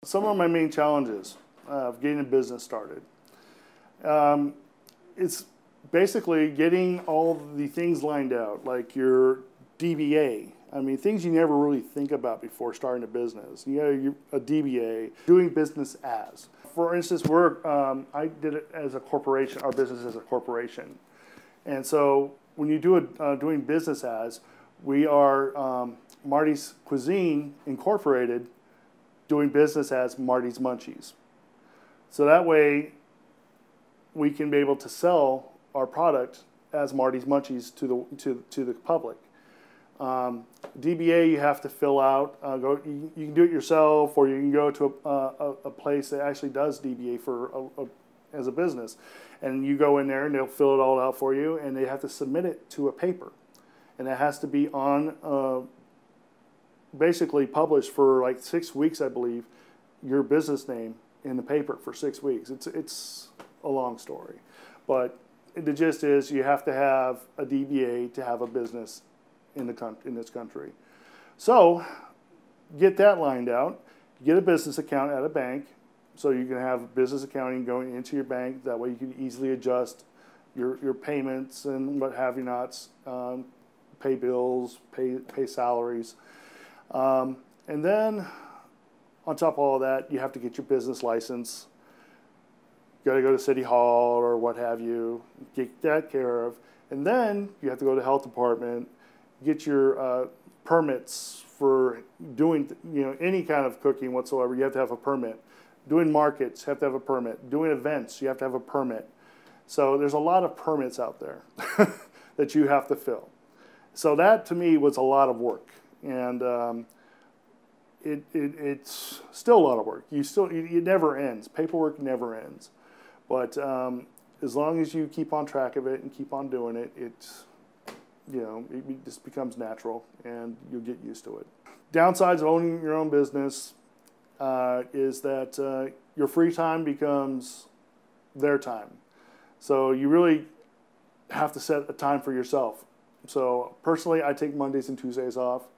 Some of my main challenges of getting a business started. It's basically getting all the things lined out, like your DBA. I mean, things you never really think about before starting a business. You know, a DBA, doing business as. For instance, I did it as a corporation, our business as a corporation. And so when you do doing business as, we are Marty's Cuisine Incorporated, doing business as Marty's Munchies. So that way we can be able to sell our product as Marty's Munchies to the public. DBA you have to fill out. You can do it yourself, or you can go to a place that actually does DBA as a business, and you go in there and they'll fill it all out for you, and they have to submit it to a paper, and it has to be on basically published for like 6 weeks, I believe, your business name in the paper for 6 weeks. It's a long story, but the gist is you have to have a DBA to have a business in this country. So get that lined out. Get a business account at a bank, so you can have business accounting going into your bank. That way you can easily adjust your payments and what have you nots, pay bills, pay salaries. And then on top of all that, you have to get your business license. You got to go to City Hall or what have you, get that care of. And then you have to go to the health department, get your permits for doing any kind of cooking whatsoever. You have to have a permit. Doing markets, you have to have a permit. Doing events, you have to have a permit. So there's a lot of permits out there that you have to fill. So that to me was a lot of work. And it's still a lot of work. It never ends. Paperwork never ends. But as long as you keep on track of it and keep on doing it, it just becomes natural, and you'll get used to it. Downsides of owning your own business is that your free time becomes their time. So you really have to set a time for yourself. So personally, I take Mondays and Tuesdays off,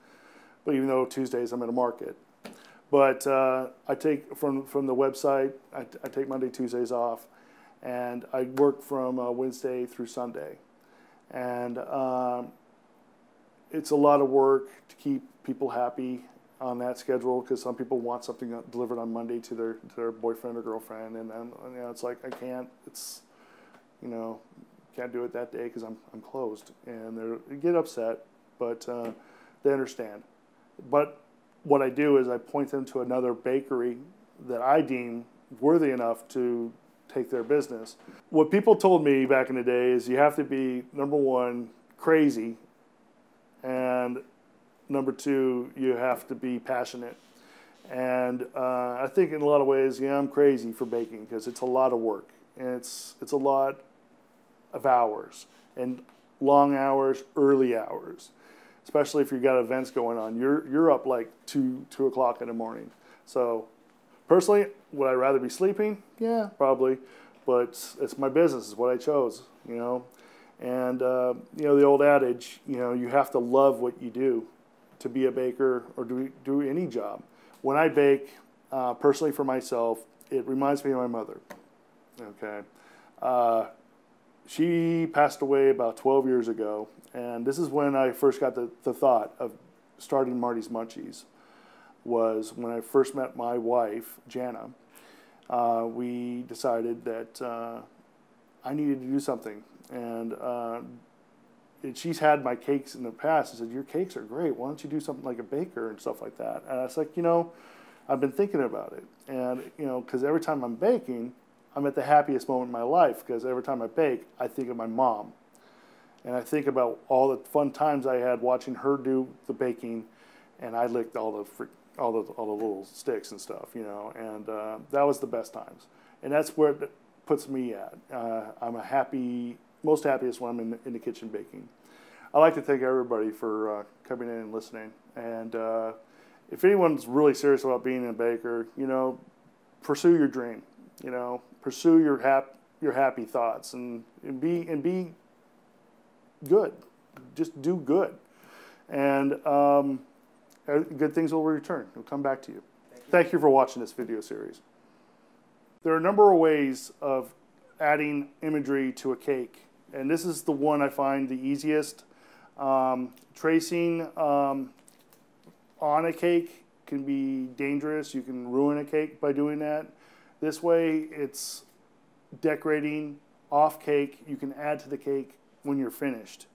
but even though Tuesdays I'm at a market. But I take from the website, I take Monday, Tuesdays off, and I work from Wednesday through Sunday. And it's a lot of work to keep people happy on that schedule, because some people want something delivered on Monday to their boyfriend or girlfriend, and then it's like I can't. It's can't do it that day because I'm closed, and they get upset, but they understand. But what I do is I point them to another bakery that I deem worthy enough to take their business. What people told me back in the day is you have to be, number one, crazy, and number two, you have to be passionate. And I think in a lot of ways, I'm crazy for baking because it's a lot of work, and it's a lot of hours, and long hours, early hours, especially if you've got events going on. You're up like 2 o'clock in the morning. So personally, would I rather be sleeping? Yeah, probably. But it's my business. It's what I chose, And, the old adage, you have to love what you do to be a baker or do any job. When I bake, personally for myself, it reminds me of my mother, okay? She passed away about 12 years ago, and this is when I first got the thought of starting Marty's Munchies. Was when I first met my wife, Jana. We decided that I needed to do something, and she's had my cakes in the past. I said, "Your cakes are great. Why don't you do something like a baker and stuff like that?" And I was like, I've been thinking about it, and because every time I'm baking, I'm at the happiest moment in my life, because every time I bake, I think of my mom, and I think about all the fun times I had watching her do the baking, and I licked all the little sticks and stuff, and that was the best times. And that's where it puts me at. I'm most happiest when I'm in the kitchen baking. I'd like to thank everybody for coming in and listening. And if anyone's really serious about being a baker, pursue your dream. Pursue your happy thoughts, and be good. Just do good. And good things will return. It'll come back to you. Thank you for watching this video series. There are a number of ways of adding imagery to a cake, and this is the one I find the easiest. Tracing on a cake can be dangerous. You can ruin a cake by doing that. This way, it's decorating off cake. You can add to the cake when you're finished.